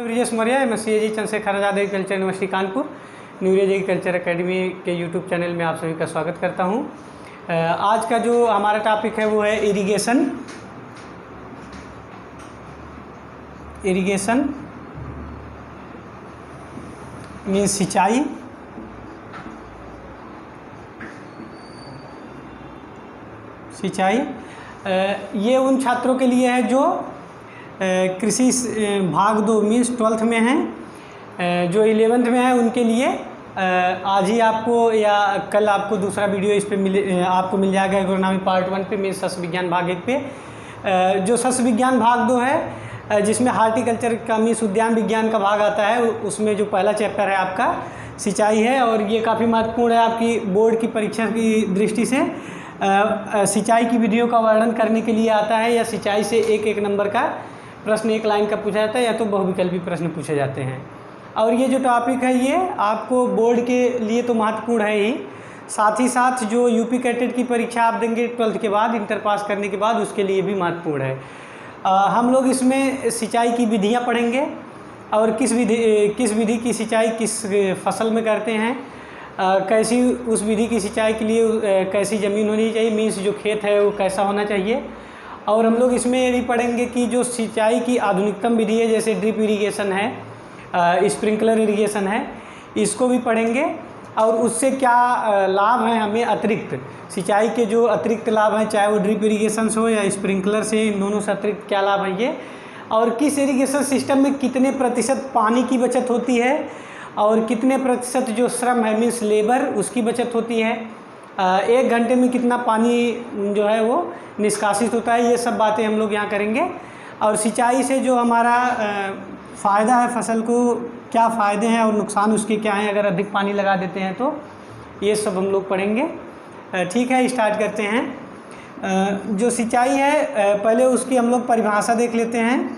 Brijesh Maurya, MSc Chandrashekhar Azad agriculture university Kanpur, न्यूरेज agriculture academy के YouTube channel में आप सभी का स्वागत करता हूं। आज का जो हमारा टॉपिक है वो है इरिगेशन। इरिगेशन मीन्स सिंचाई। सिंचाई ये उन छात्रों के लिए है जो कृषि भाग 2 मीन्स 12th में हैं। जो 11th में है उनके लिए आज ही आपको या कल आपको दूसरा वीडियो इस पे आपको मिल जाएगा एग्रोनॉमी पार्ट 1 पे मीन्स सस्य विज्ञान भाग 1 पे। जो सस्य विज्ञान भाग 2 है जिसमें हार्टिकल्चर का मीन्स उद्यान विज्ञान का भाग आता है, उसमें जो पहला चैप्टर है आपका सिंचाई है और ये काफ़ी महत्वपूर्ण है आपकी बोर्ड की परीक्षा की दृष्टि से। सिंचाई की विधियों का वर्णन करने के लिए आता है या सिंचाई से एक नंबर का प्रश्न एक लाइन का पूछा जाता है या तो बहुविकल्पी प्रश्न पूछे जाते हैं। और ये जो टॉपिक है ये आपको बोर्ड के लिए तो महत्वपूर्ण है ही, साथ ही साथ जो यूपी कैटेट की परीक्षा आप देंगे 12th के बाद इंटर पास करने के बाद उसके लिए भी महत्वपूर्ण है। हम लोग इसमें सिंचाई की विधियाँ पढ़ेंगे और किस विधि की सिंचाई किस फसल में करते हैं, कैसी उस विधि की सिंचाई के लिए कैसी ज़मीन होनी चाहिए, मीन्स जो खेत है वो कैसा होना चाहिए। और हम लोग इसमें ये भी पढ़ेंगे कि जो सिंचाई की आधुनिकतम विधि है जैसे ड्रिप इरिगेशन है, स्प्रिंकलर इरिगेशन है, इसको भी पढ़ेंगे और उससे क्या लाभ हैं हमें अतिरिक्त सिंचाई के जो अतिरिक्त लाभ हैं, चाहे वो ड्रिप इरिगेशन हो या स्प्रिंकलर से, इन दोनों से अतिरिक्त क्या लाभ है ये, और किस इरिगेशन सिस्टम में कितने प्रतिशत पानी की बचत होती है और कितने प्रतिशत जो श्रम है मीन्स लेबर उसकी बचत होती है, 1 घंटे में कितना पानी जो है वो निष्कासित होता है, ये सब बातें हम लोग यहाँ करेंगे। और सिंचाई से जो हमारा फ़ायदा है फसल को, क्या फ़ायदे हैं और नुकसान उसके क्या हैं अगर अधिक पानी लगा देते हैं तो, ये सब हम लोग पढ़ेंगे। ठीक है, स्टार्ट करते हैं। जो सिंचाई है पहले उसकी हम लोग परिभाषा देख लेते हैं।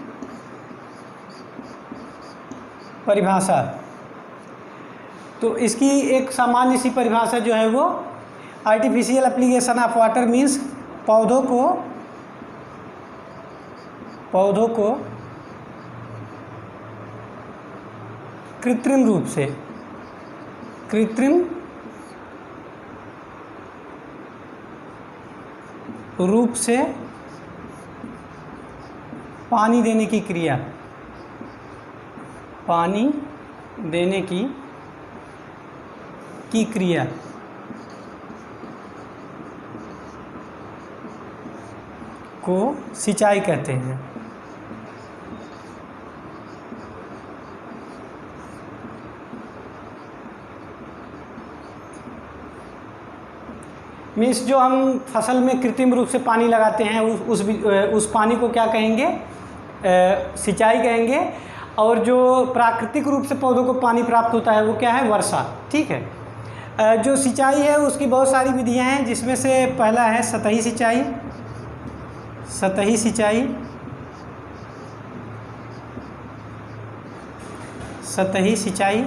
परिभाषा तो इसकी एक सामान्य सी परिभाषा जो है वो artificial application of water means पौधों को कृत्रिम रूप से पानी देने की क्रिया, पानी देने की क्रिया को सिंचाई कहते हैं। मीन्स जो हम फसल में कृत्रिम रूप से पानी लगाते हैं उस पानी को क्या कहेंगे, सिंचाई कहेंगे। और जो प्राकृतिक रूप से पौधों को पानी प्राप्त होता है वो क्या है, वर्षा। ठीक है, जो सिंचाई है उसकी बहुत सारी विधियां हैं जिसमें से पहला है सतही सिंचाई। सतही सिंचाई, सतही सिंचाई,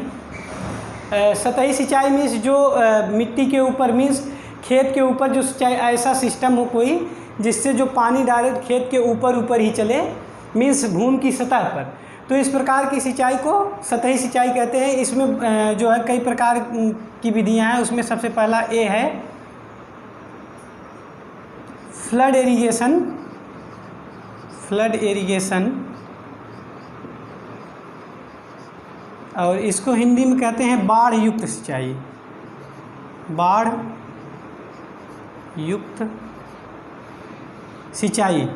सतही सिंचाई मीन्स जो मिट्टी के ऊपर मीन्स खेत के ऊपर जो सिंचाई, ऐसा सिस्टम हो कोई जिससे जो पानी डायरेक्ट खेत के ऊपर ही चले मीन्स भूमि की सतह पर, तो इस प्रकार की सिंचाई को सतही सिंचाई कहते हैं। इसमें जो है कई प्रकार की विधियां हैं, उसमें सबसे पहला ए है फ्लड इरिगेशन। फ्लड इरिगेशन और इसको हिंदी में कहते हैं बाढ़ युक्त सिंचाई। बाढ़ युक्त सिंचाई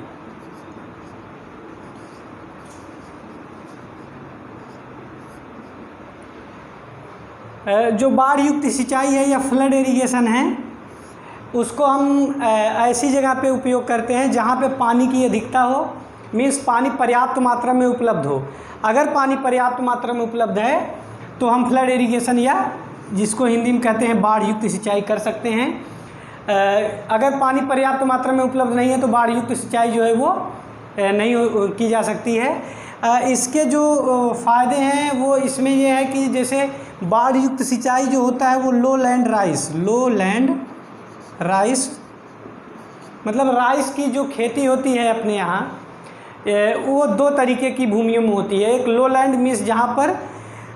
जो बाढ़ युक्त सिंचाई है या फ्लड इरिगेशन है उसको हम ऐसी जगह पे उपयोग करते हैं जहाँ पे पानी की अधिकता हो, मीन्स पानी पर्याप्त मात्रा में उपलब्ध हो। अगर पानी पर्याप्त मात्रा में उपलब्ध है तो हम फ्लड इरिगेशन या जिसको हिंदी में कहते हैं बाढ़ युक्त सिंचाई कर सकते हैं। अगर पानी पर्याप्त मात्रा में उपलब्ध नहीं है तो बाढ़ युक्त सिंचाई जो है वो नहीं की जा सकती है। इसके जो फ़ायदे हैं वो इसमें ये है कि जैसे बाढ़ युक्त सिंचाई जो होता है वो लो लैंड राइस मतलब राइस की जो खेती होती है अपने यहाँ वो दो तरीके की भूमियों में होती है। एक लो लैंड मीन्स जहाँ पर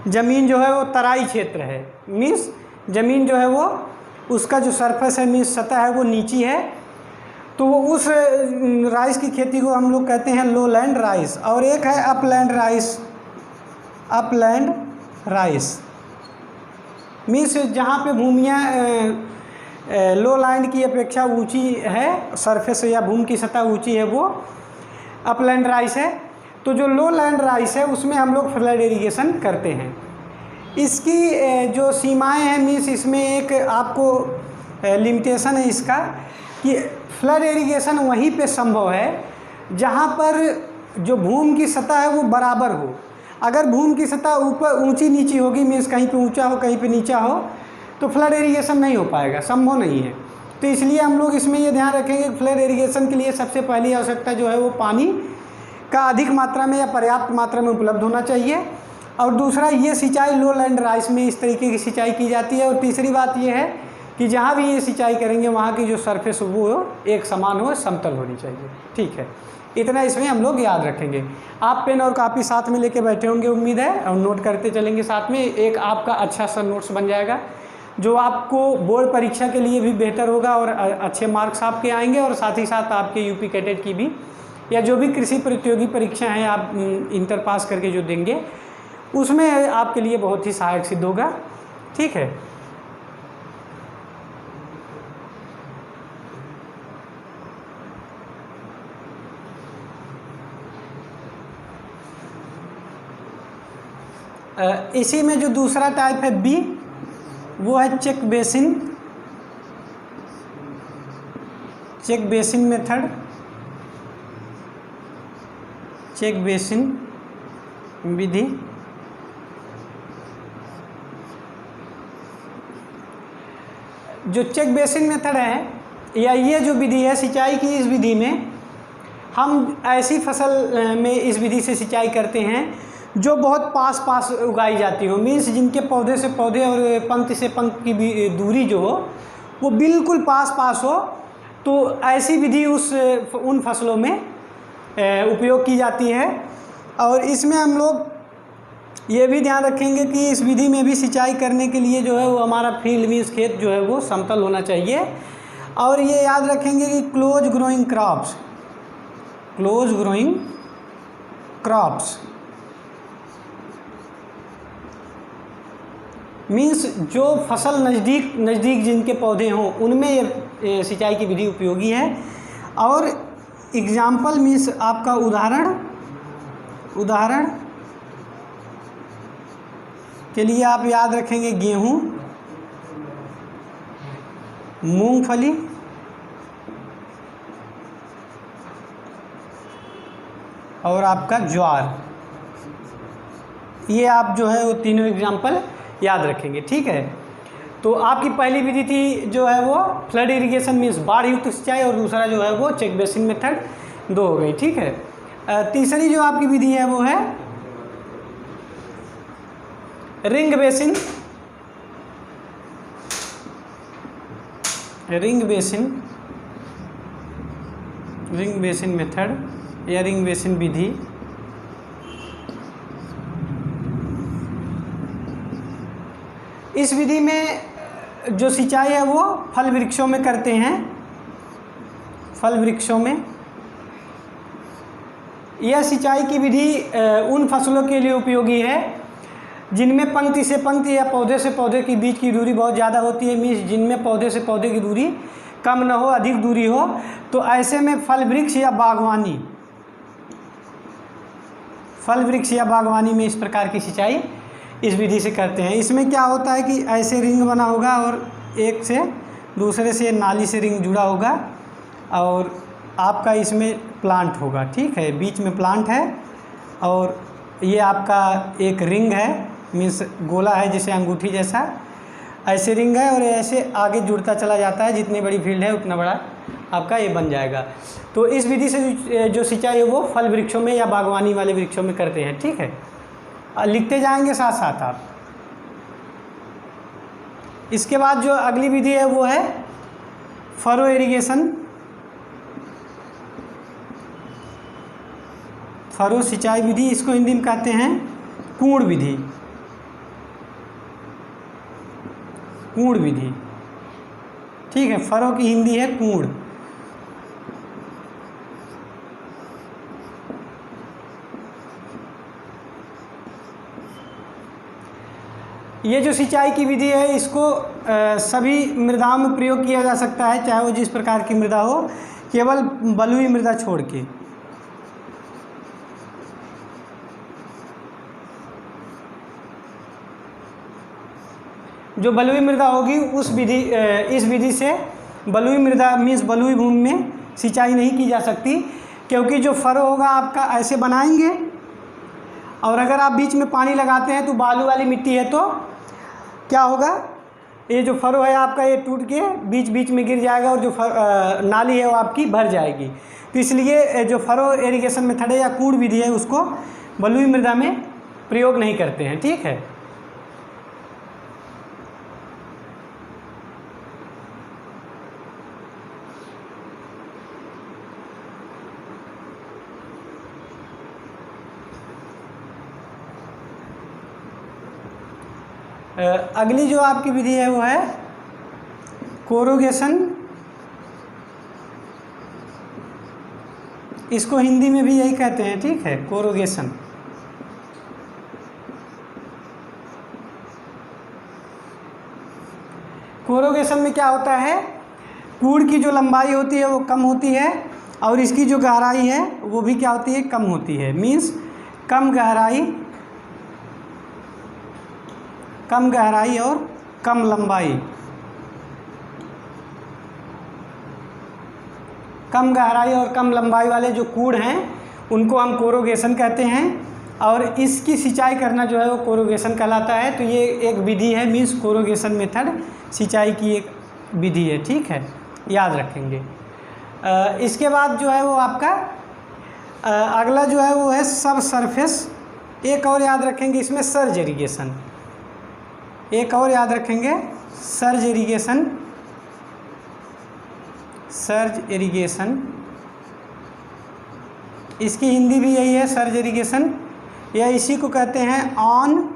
ज़मीन जो है वो तराई क्षेत्र है, मीन्स ज़मीन जो है वो उसका जो सरफेस है मीन्स सतह है वो नीची है, तो उस राइस की खेती को हम लोग कहते हैं लो लैंड राइस। और एक है upland rice. Upland rice means जहाँ पे भूमियाँ लो लैंड की अपेक्षा ऊंची है, सरफेस या भूमि की सतह ऊंची है, वो अपलैंड राइस है। तो जो लो लैंड राइस है उसमें हम लोग फ्लड इरिगेशन करते हैं। इसकी जो सीमाएं हैं मीन्स इसमें एक आपको लिमिटेशन है इसका कि फ्लड इरिगेशन वहीं पे संभव है जहाँ पर जो भूमि की सतह है वो बराबर हो। अगर भूमि की सतह ऊपर ऊंची नीची होगी मीन्स कहीं पे ऊंचा हो कहीं पे नीचा हो तो फ्लड इरिगेशन नहीं हो पाएगा, संभव नहीं है। तो इसलिए हम लोग इसमें ये ध्यान रखेंगे कि फ्लड इरिगेशन के लिए सबसे पहली आवश्यकता जो है वो पानी का अधिक मात्रा में या पर्याप्त मात्रा में उपलब्ध होना चाहिए। और दूसरा, ये सिंचाई लो लैंड राइस में इस तरीके की सिंचाई की जाती है। और तीसरी बात ये है कि जहाँ भी ये सिंचाई करेंगे वहाँ की जो सरफेस वो एक समान हो, समतल होनी चाहिए। ठीक है, इतना इसमें हम लोग याद रखेंगे। आप पेन और कापी साथ में लेके बैठे होंगे उम्मीद है, और नोट करते चलेंगे साथ में। एक आपका अच्छा सा नोट्स बन जाएगा जो आपको बोर्ड परीक्षा के लिए भी बेहतर होगा और अच्छे मार्क्स आपके आएंगे, और साथ ही साथ आपके यूपी कैडेट की भी या जो भी कृषि प्रतियोगी परीक्षा हैं आप इंटर पास करके जो देंगे उसमें आपके लिए बहुत ही सहायक सिद्ध होगा। ठीक है, इसी में जो दूसरा टाइप है बी, वो है check basin. Check basin method, check basin विधि। जो चेक बेसिन मेथड है या ये जो विधि है सिंचाई की, इस विधि में हम ऐसी फसल में इस विधि से सिंचाई करते हैं जो बहुत पास पास उगाई जाती हो, मीन्स जिनके पौधे से पौधे और पंक्ति से पंक्ति की दूरी जो हो वो बिल्कुल पास पास हो। तो ऐसी विधि उन फसलों में उपयोग की जाती है। और इसमें हम लोग ये भी ध्यान रखेंगे कि इस विधि में भी सिंचाई करने के लिए जो है वो हमारा फील्ड मीन्स खेत जो है वो समतल होना चाहिए। और ये याद रखेंगे कि close growing crops, close growing crops means जो फसल नज़दीक नज़दीक जिनके पौधे हों उनमें ये सिंचाई की विधि उपयोगी है। और एग्जाम्पल मीन्स आपका उदाहरण के लिए आप याद रखेंगे गेहूँ, मूंगफली और आपका ज्वार। ये आप जो है वो तीनों एग्जाम्पल याद रखेंगे। ठीक है, तो आपकी पहली विधि थी जो है वो फ्लड इरिगेशन मीन्स बाढ़ युक्त सिंचाई, और दूसरा जो है वो चेक बेसिन मेथड, दो हो गई। ठीक है, तीसरी जो आपकी विधि है वो है ring basin. Ring basin method या रिंग बेसिन विधि। इस विधि में जो सिंचाई है वो फल वृक्षों में करते हैं। फल वृक्षों में यह सिंचाई की विधि उन फसलों के लिए उपयोगी है जिनमें पंक्ति से पंक्ति या पौधे से पौधे के बीच की दूरी बहुत ज़्यादा होती है, मीन्स जिनमें पौधे से पौधे की दूरी कम न हो, अधिक दूरी हो। तो ऐसे में फल वृक्ष या बागवानी में इस प्रकार की सिंचाई इस विधि से करते हैं। इसमें क्या होता है कि ऐसे रिंग बना होगा और एक से दूसरे से नाली से रिंग जुड़ा होगा और आपका इसमें प्लांट होगा। ठीक है, बीच में प्लांट है और ये आपका एक रिंग है, मीन्स गोला है जैसे अंगूठी जैसा, ऐसे रिंग है और ऐसे आगे जुड़ता चला जाता है। जितनी बड़ी फील्ड है उतना बड़ा आपका ये बन जाएगा। तो इस विधि से जो सिंचाई है वो फल वृक्षों में या बागवानी वाले वृक्षों में करते हैं। ठीक है, लिखते जाएंगे साथ साथ आप। इसके बाद जो अगली विधि है वो है फरो इरिगेशन। फरो सिंचाई विधि, इसको हिंदी में कहते हैं कूण विधि। कूण विधि, ठीक है, फरो की हिंदी है कूण। ये जो सिंचाई की विधि है इसको सभी मृदाओं में प्रयोग किया जा सकता है, चाहे वो जिस प्रकार की मृदा हो, केवल बलुई मृदा छोड़ के। जो बलुई मृदा होगी उस विधि इस विधि से बलुई मृदा मीन्स बलुई भूमि में सिंचाई नहीं की जा सकती, क्योंकि जो फरो होगा आपका ऐसे बनाएंगे और अगर आप बीच में पानी लगाते हैं तो बालू वाली मिट्टी है तो क्या होगा, ये जो फरो है आपका ये टूट के बीच बीच में गिर जाएगा और जो नाली है वो आपकी भर जाएगी। तो इसलिए जो फरो इरिगेशन मेथड है या कूण विधि है उसको बलुई मृदा में प्रयोग नहीं करते हैं, ठीक है। अगली जो आपकी विधि है वो है कोरोगेशन। इसको हिंदी में भी यही कहते हैं, ठीक है, कोरोगेशन। कोरोगेशन में क्या होता है, कूड़ की जो लंबाई होती है वो कम होती है और इसकी जो गहराई है वो भी क्या होती है, कम होती है। मीन्स कम गहराई और कम लंबाई। कम गहराई और कम लंबाई वाले जो कूड़ हैं उनको हम कोरोगेशन कहते हैं और इसकी सिंचाई करना जो है वो कोरोगेशन कहलाता है। तो ये एक विधि है, मीन्स कोरोगेशन मेथड सिंचाई की एक विधि है, ठीक है, याद रखेंगे। इसके बाद जो है वो आपका अगला जो है वो है सब सरफेस। एक और याद रखेंगे इसमें सर्ज इरिगेशन, एक और याद रखेंगे सर्ज इरिगेशन। सर्ज इरिगेशन इसकी हिंदी भी यही है, सर्ज इरिगेशन, या इसी को कहते हैं on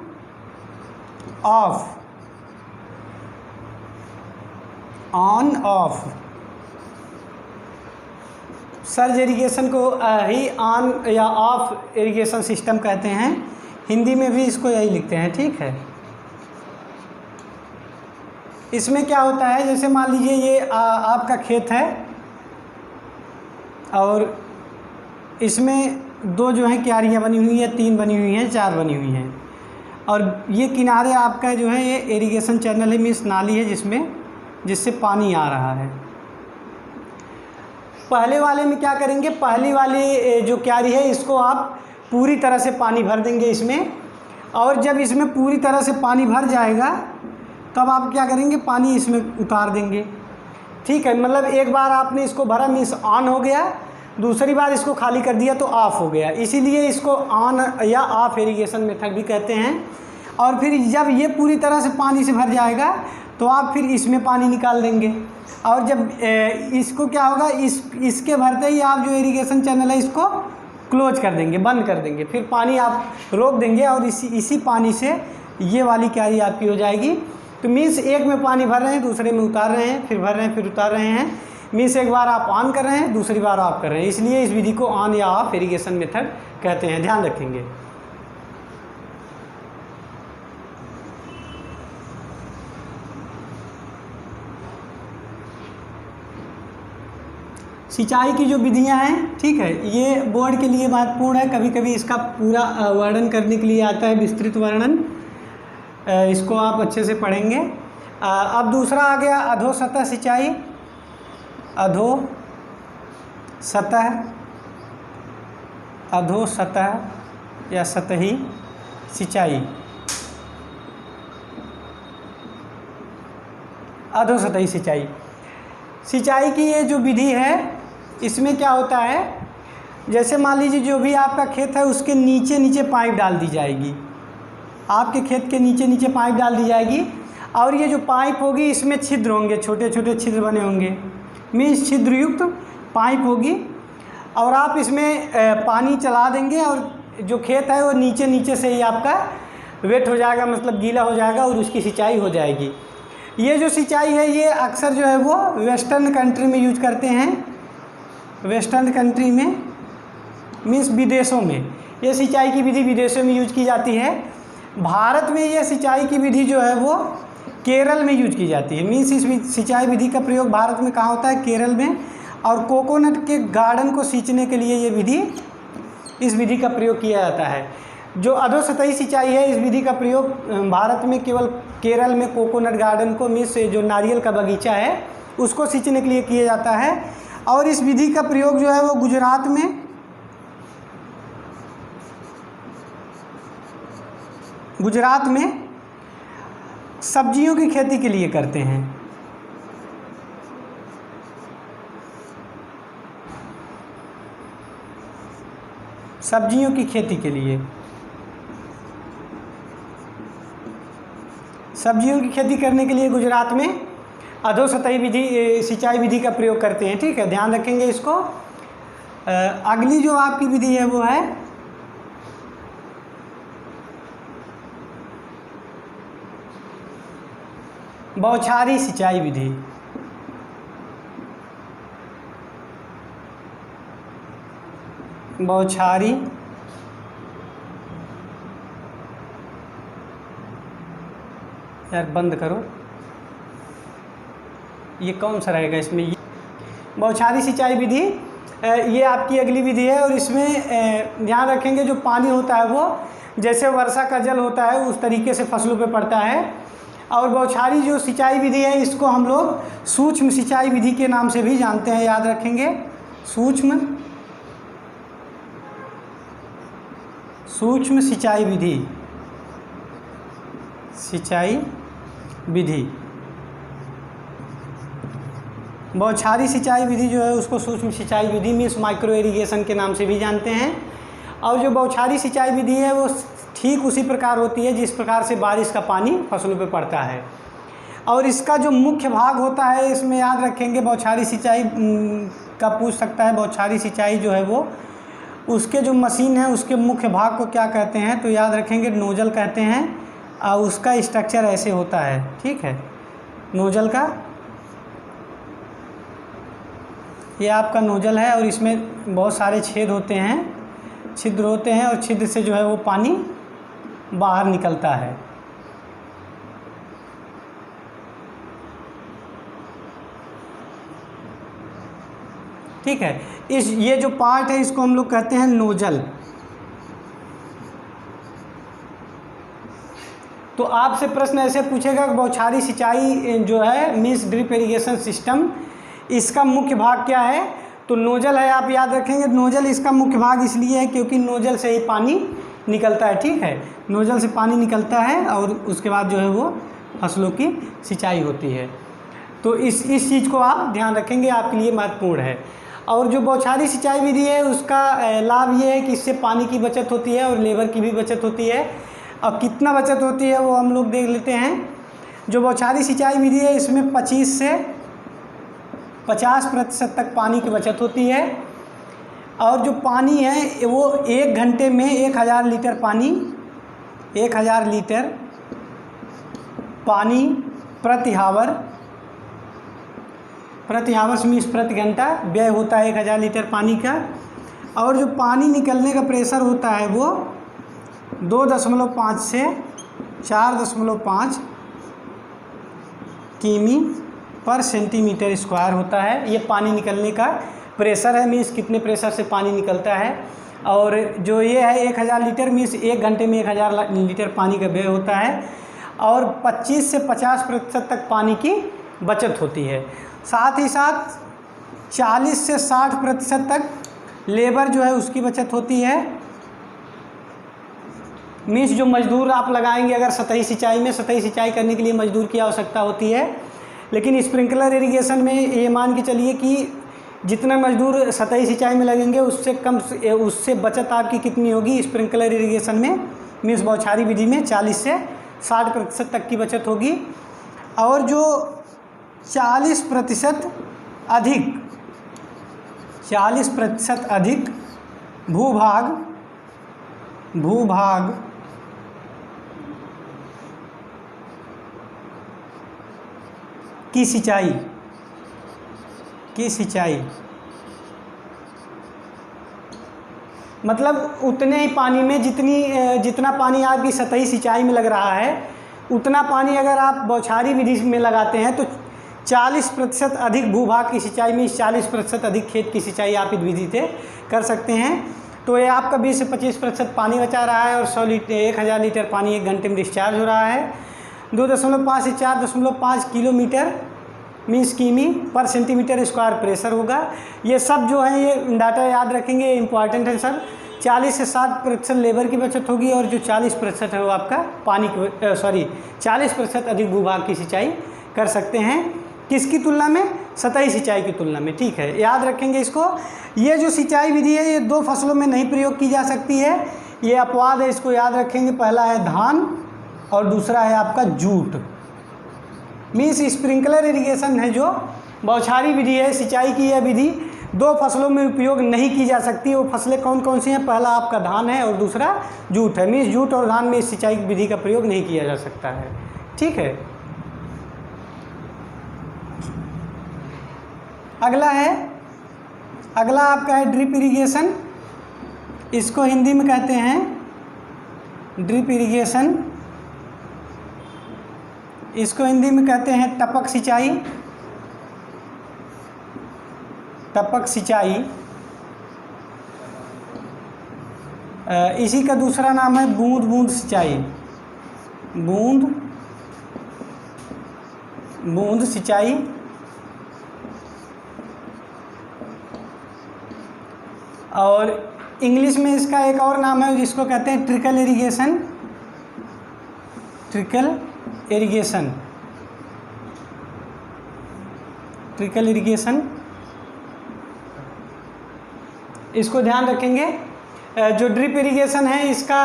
off. On off surge irrigation को ही ऑन या ऑफ इरिगेशन सिस्टम कहते हैं, हिंदी में भी इसको यही लिखते हैं, ठीक है। इसमें क्या होता है, जैसे मान लीजिए ये आपका खेत है और इसमें दो जो है क्यारियाँ बनी हुई है, 3 बनी हुई हैं, 4 बनी हुई हैं और ये किनारे आपका जो है ये इरिगेशन चैनल है, मीन्स नाली है जिससे पानी आ रहा है। पहले वाले में क्या करेंगे, पहली वाली जो क्यारी है इसको आप पूरी तरह से पानी भर देंगे इसमें, और जब इसमें पूरी तरह से पानी भर जाएगा तब आप क्या करेंगे, पानी इसमें उतार देंगे, ठीक है। मतलब एक बार आपने इसको भरा मीन्स ऑन हो गया, दूसरी बार इसको खाली कर दिया तो ऑफ हो गया, इसीलिए इसको ऑन या ऑफ इरिगेशन मेथड भी कहते हैं। और फिर जब ये पूरी तरह से पानी से भर जाएगा तो आप फिर इसमें पानी निकाल देंगे और जब इसको क्या होगा, इसके भरते ही आप जो इरिगेशन चैनल है इसको क्लोज कर देंगे, बंद कर देंगे, फिर पानी आप रोक देंगे और इसी पानी से ये वाली क्यारी आपकी हो जाएगी। तो मीन्स एक में पानी भर रहे हैं, दूसरे में उतार रहे हैं, फिर भर रहे हैं, फिर उतार रहे हैं। मीन्स एक बार आप ऑन कर रहे हैं, दूसरी बार ऑफ कर रहे हैं, इसलिए इस विधि को ऑन या ऑफ इरिगेशन मेथड कहते हैं, ध्यान रखेंगे। सिंचाई की जो विधियां हैं, ठीक है, ये बोर्ड के लिए महत्वपूर्ण है, कभी कभी इसका पूरा वर्णन करने के लिए आता है, विस्तृत वर्णन, इसको आप अच्छे से पढ़ेंगे। अब दूसरा आ गया अधोसतह सिंचाई। अधोसतह या सतही सिंचाई। अधोसतही सिंचाई की ये जो विधि है इसमें क्या होता है, जैसे मान लीजिए जो भी आपका खेत है उसके नीचे नीचे पाइप डाल दी जाएगी, आपके खेत के नीचे नीचे पाइप डाल दी जाएगी और ये जो पाइप होगी इसमें छिद्र होंगे, छोटे छोटे छिद्र बने होंगे, मीन्स छिद्रयुक्त पाइप होगी। और आप इसमें पानी चला देंगे और जो खेत है वो नीचे नीचे से ही आपका वेट हो जाएगा, मतलब गीला हो जाएगा और उसकी सिंचाई हो जाएगी। ये जो सिंचाई है ये अक्सर जो है वो वेस्टर्न कंट्री में यूज करते हैं, वेस्टर्न कंट्री में मीन्स विदेशों में ये सिंचाई की विधि विदेशों में यूज की जाती है। भारत में ये सिंचाई की विधि जो है वो केरल में यूज की जाती है। मीन्स इस सिंचाई विधि का प्रयोग भारत में कहाँ होता है? केरल में। और कोकोनट के गार्डन को सींचने के लिए इस विधि का प्रयोग किया जाता है। जो अधोसतही सिंचाई है इस विधि का प्रयोग भारत में केवल केरल में कोकोनट गार्डन को मीन्स जो नारियल का बगीचा है उसको सींचने के लिए किया जाता है। और इस विधि का प्रयोग जो है वो गुजरात में सब्जियों की खेती के लिए करते हैं। सब्जियों की खेती के लिए, सब्जियों की खेती करने के लिए गुजरात में अधोसतही विधि सिंचाई विधि का प्रयोग करते हैं। ठीक है, ध्यान रखेंगे इसको। अगली जो आपकी विधि है वो है बौछारी सिंचाई विधि। बौछारी यार बंद करो, ये कौन सा रहेगा इसमें? ये बौछारी सिंचाई विधि ये आपकी अगली विधि है। और इसमें ध्यान रखेंगे जो पानी होता है वो जैसे वर्षा का जल होता है उस तरीके से फसलों पे पड़ता है। और बौछारी जो सिंचाई विधि है इसको हम लोग सूक्ष्म सिंचाई विधि के नाम से भी जानते हैं, याद रखेंगे। सूक्ष्म सिंचाई विधि, बौछारी सिंचाई विधि जो है उसको सूक्ष्म सिंचाई विधि मीन्स माइक्रो इरिगेशन के नाम से भी जानते हैं। और जो बौछारी सिंचाई विधि है वो ठीक उसी प्रकार होती है जिस प्रकार से बारिश का पानी फसलों पे पड़ता है। और इसका जो मुख्य भाग होता है इसमें याद रखेंगे बौछारी सिंचाई का पूछ सकता है। बौछारी सिंचाई जो है वो उसके जो मशीन है उसके मुख्य भाग को क्या कहते हैं? तो याद रखेंगे नोजल कहते हैं। और उसका स्ट्रक्चर ऐसे होता है। ठीक है, नोजल का ये आपका नोजल है और इसमें बहुत सारे छेद होते हैं, छिद्र होते हैं और छिद्र से जो है वो पानी बाहर निकलता है। ठीक है, ये जो पार्ट है इसको हम लोग कहते हैं नोजल। तो आपसे प्रश्न ऐसे पूछेगा कि बौछारी सिंचाई जो है मीन्स ड्रिप इरिगेशन सिस्टम, इसका मुख्य भाग क्या है? तो नोजल है। आप याद रखेंगे नोजल इसका मुख्य भाग इसलिए है क्योंकि नोजल से ही पानी निकलता है। ठीक है, नोजल से पानी निकलता है और उसके बाद जो है वो फसलों की सिंचाई होती है। तो इस चीज़ को आप ध्यान रखेंगे, आपके लिए महत्वपूर्ण है। और जो बौछारी सिंचाई विधि है उसका लाभ ये है कि इससे पानी की बचत होती है और लेबर की भी बचत होती है। अब कितना बचत होती है वो हम लोग देख लेते हैं। जो बौछारी सिंचाई विधि है इसमें 25 से 50% तक पानी की बचत होती है। और जो पानी है वो 1 घंटे में 1000 लीटर पानी, 1000 लीटर पानी प्रति हावर मीन्स प्रति घंटा व्यय होता है 1000 लीटर पानी का। और जो पानी निकलने का प्रेशर होता है वो 2.5 से 4.5 किमी पर सेंटीमीटर स्क्वायर होता है। ये पानी निकलने का प्रेशर है, मीन्स कितने प्रेशर से पानी निकलता है। और जो ये है 1000 लीटर मीन्स 1 घंटे में 1000 लीटर पानी का व्यय होता है। और 25 से 50% तक पानी की बचत होती है। साथ ही साथ 40 से 60% तक लेबर जो है उसकी बचत होती है। मीन्स जो मजदूर आप लगाएंगे अगर सतही सिंचाई में, सतही सिंचाई करने के लिए मजदूर की आवश्यकता होती है। लेकिन स्प्रिंकलर इरिगेशन में ये मान के चलिए कि जितना मजदूर सतही सिंचाई में लगेंगे उससे बचत आपकी कितनी होगी स्प्रिंकलर इरिगेशन में, मीन्स बौछारी विधि में 40 से 60% तक की बचत होगी। और जो 40% अधिक 40% अधिक भूभाग की सिंचाई मतलब उतने ही पानी में जितना पानी आपकी सतही सिंचाई में लग रहा है, उतना पानी अगर आप बौछारी विधि में लगाते हैं तो 40% अधिक भूभाग की सिंचाई में 40% अधिक खेत की सिंचाई आप इस विधि से कर सकते हैं। तो ये आपका 20 से 25% पानी बचा रहा है और 1000 लीटर पानी 1 घंटे में डिस्चार्ज हो रहा है। 2.5 से 4.5 किलोमीटर मीन्स किमी पर सेंटीमीटर स्क्वायर प्रेशर होगा। ये सब जो है ये डाटा याद रखेंगे, इम्पॉर्टेंट है सर। 40 से 60% लेबर की बचत होगी और जो 40% है वो आपका 40% अधिक भूभाग की सिंचाई कर सकते हैं। किसकी तुलना में? सतही सिंचाई की तुलना में। ठीक है, याद रखेंगे इसको। ये जो सिंचाई विधि है ये 2 फसलों में नहीं प्रयोग की जा सकती है, ये अपवाद है, इसको याद रखेंगे। पहला है धान और दूसरा है आपका जूट। मीन्स स्प्रिंकलर इरिगेशन है जो बौछारी विधि है, सिंचाई की यह विधि 2 फसलों में उपयोग नहीं की जा सकती। वो फसलें कौन कौन सी हैं? पहला आपका धान है और दूसरा जूट है। मीन्स जूट और धान में इस सिंचाई विधि का प्रयोग नहीं किया जा सकता है। ठीक है, अगला आपका है ड्रिप इरिगेशन। इसको हिंदी में कहते हैं ड्रिप इरिगेशन, इसको हिंदी में कहते हैं टपक सिंचाई। इसी का दूसरा नाम है बूंद बूंद सिंचाई। और इंग्लिश में इसका एक और नाम है जिसको कहते हैं ट्रिकल इरिगेशन। इसको ध्यान रखेंगे। जो ड्रिप इरिगेशन है इसका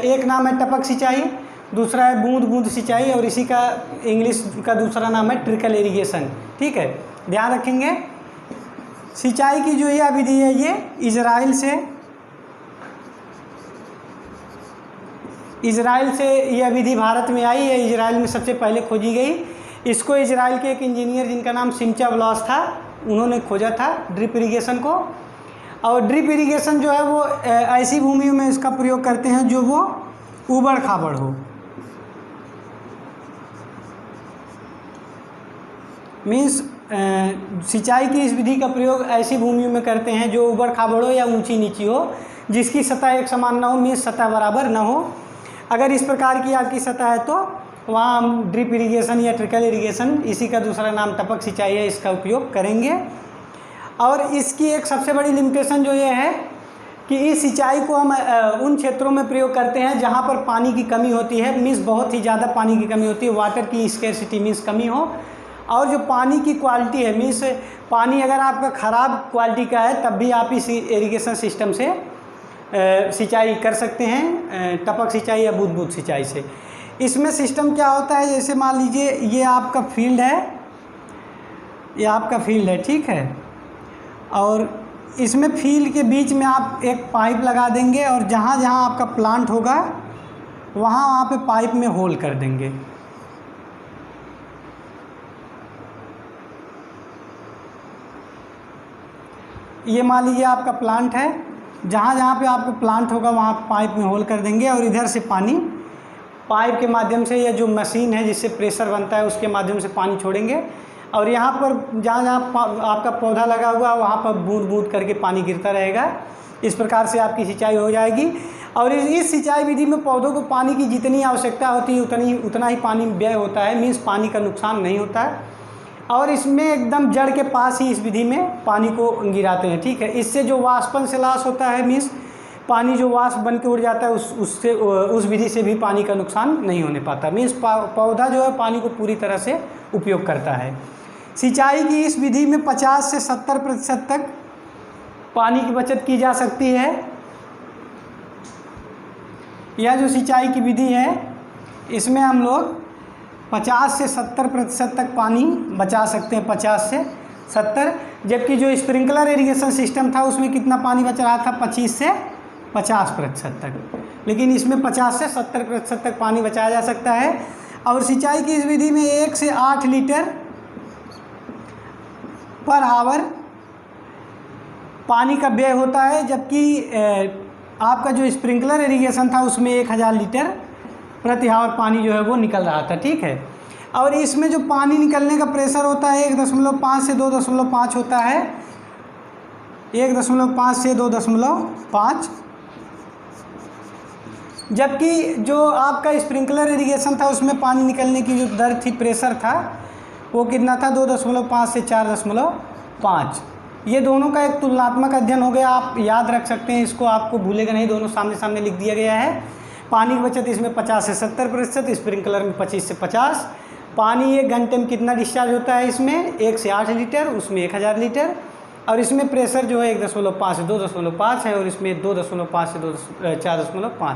एक नाम है टपक सिंचाई, दूसरा है बूंद बूंद सिंचाई और इसी का इंग्लिश का दूसरा नाम है ट्रिकल इरिगेशन। ठीक है, ध्यान रखेंगे। सिंचाई की जो यह विधि है ये इजराइल से यह विधि भारत में आई है। इजराइल में सबसे पहले खोजी गई। इसको इजराइल के एक इंजीनियर जिनका नाम सिमचा ब्लॉस था, उन्होंने खोजा था ड्रिप इरिगेशन को। और ड्रिप इरिगेशन जो है वो ऐसी भूमियों में इसका प्रयोग करते हैं जो वो ऊबड़ खाबड़ हो। मीन्स सिंचाई की इस विधि का प्रयोग ऐसी भूमियों में करते हैं जो ऊबड़ खाबड़ हो या ऊंची नीची हो, जिसकी सतह एक समान ना हो, मीन्स सतह बराबर ना हो। अगर इस प्रकार की आपकी सतह है तो वहाँ हम ड्रिप इरिगेशन या ट्रिकल इरिगेशन, इसी का दूसरा नाम टपक सिंचाई है, इसका उपयोग करेंगे। और इसकी एक सबसे बड़ी लिमिटेशन जो ये है कि इस सिंचाई को हम उन क्षेत्रों में प्रयोग करते हैं जहाँ पर पानी की कमी होती है, मीन्स बहुत ही ज़्यादा पानी की कमी होती है, वाटर की स्केर्सिटी मीन्स कमी हो। और जो पानी की क्वालिटी है, मीन्स पानी अगर आपका ख़राब क्वालिटी का है तब भी आप इस इरिगेशन सिस्टम से सिंचाई कर सकते हैं, टपक सिंचाई या बूंद बूंद सिंचाई से। इसमें सिस्टम क्या होता है, जैसे मान लीजिए ये आपका फील्ड है, ठीक है, और इसमें फील्ड के बीच में आप एक पाइप लगा देंगे और जहाँ जहाँ आपका प्लांट होगा वहाँ पे पाइप में होल कर देंगे। ये मान लीजिए आपका प्लांट है, जहाँ जहाँ पे आपका प्लांट होगा वहाँ पाइप में होल कर देंगे और इधर से पानी पाइप के माध्यम से, या जो मशीन है जिससे प्रेशर बनता है उसके माध्यम से पानी छोड़ेंगे। और यहाँ पर जहाँ जहाँ आपका पौधा लगा हुआ वहाँ पर बूंद बूंद करके पानी गिरता रहेगा। इस प्रकार से आपकी सिंचाई हो जाएगी। और इस सिंचाई विधि में पौधों को पानी की जितनी आवश्यकता होती है उतना ही पानी व्यय होता है, मीन्स पानी का नुकसान नहीं होता है। और इसमें एकदम जड़ के पास ही इस विधि में पानी को गिराते हैं। ठीक है, इससे जो वाष्पन से लॉस होता है, मीन्स पानी जो वाष्प बन के उड़ जाता है, उस विधि से भी पानी का नुकसान नहीं होने पाता। मीन्स पौधा जो है पानी को पूरी तरह से उपयोग करता है। सिंचाई की इस विधि में 50 से 70% तक पानी की बचत की जा सकती है। यह जो सिंचाई की विधि है इसमें हम लोग 50 से 70% तक पानी बचा सकते हैं, 50 से 70, जबकि जो स्प्रिंकलर इरिगेशन सिस्टम था उसमें कितना पानी बच रहा था, 25 से 50% तक, लेकिन इसमें 50 से 70% तक पानी बचाया जा सकता है। और सिंचाई की इस विधि में 1 से 8 लीटर पर आवर पानी का व्यय होता है, जबकि आपका जो स्प्रिंकलर इरिगेशन था उसमें 1000 लीटर प्रति आवर पानी जो है वो निकल रहा था। ठीक है, और इसमें जो पानी निकलने का प्रेशर होता है 1.5 से 2.5 होता है, 1.5 से 2.5, जबकि जो आपका स्प्रिंकलर इरिगेशन था उसमें पानी निकलने की जो दर थी, प्रेशर था, वो कितना था, 2.5 से 4.5। ये दोनों का एक तुलनात्मक अध्ययन हो गया, आप याद रख सकते हैं इसको, आपको भूलेगा नहीं, दोनों सामने सामने लिख दिया गया है। पानी की बचत इसमें 50 से 70%, स्प्रिंकलर में 25 से 50। पानी 1 घंटे में कितना डिस्चार्ज होता है, इसमें 1 से 8 लीटर, उसमें 1000 लीटर, और इसमें प्रेशर जो है 1.5 से 2.5 है, और इसमें 2.5 से 4.5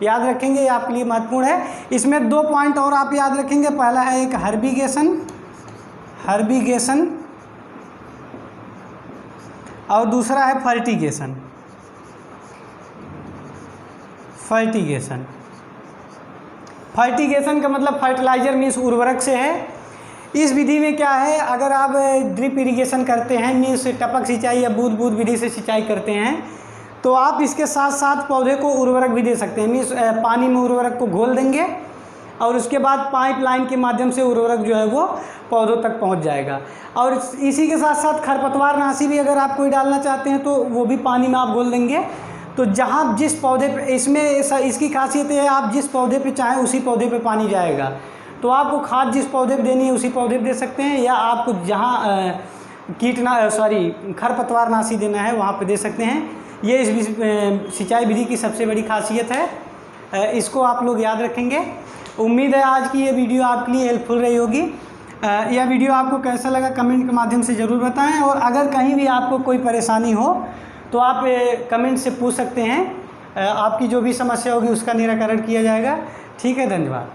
याद रखेंगे, ये आपके लिए महत्वपूर्ण है। इसमें 2 पॉइंट और आप याद रखेंगे, पहला है एक हर्बिगेशन और दूसरा है फर्टिगेशन। फर्टिगेशन का मतलब फर्टिलाइजर मीन्स उर्वरक से है। इस विधि में क्या है, अगर आप ड्रिप इरिगेशन करते हैं मीन्स टपक सिंचाई या बूंद बूंद विधि से सिंचाई करते हैं, तो आप इसके साथ साथ पौधे को उर्वरक भी दे सकते हैं। मीन्स पानी में उर्वरक को घोल देंगे और उसके बाद पाइपलाइन के माध्यम से उर्वरक जो है वो पौधों तक पहुंच जाएगा। और इसी के साथ साथ खरपतवारनाशी भी अगर आप कोई डालना चाहते हैं तो वो भी पानी में आप घोल देंगे। तो जहाँ जिस पौधे पे, इसमें इसकी खासियत है, आप जिस पौधे पे चाहें उसी पौधे पे पानी जाएगा। तो आपको खाद जिस पौधे पे देनी है उसी पौधे पे दे सकते हैं, या आपको जहाँ खरपतवारनाशी देना है वहाँ पे दे सकते हैं। ये इस सिंचाई विधि की सबसे बड़ी खासियत है, इसको आप लोग याद रखेंगे। उम्मीद है आज की ये वीडियो आपके लिए हेल्पफुल रही होगी। यह वीडियो आपको कैसा लगा कमेंट के माध्यम से ज़रूर बताएं, और अगर कहीं भी आपको कोई परेशानी हो तो आप कमेंट से पूछ सकते हैं, आपकी जो भी समस्या होगी उसका निराकरण किया जाएगा। ठीक है, धन्यवाद।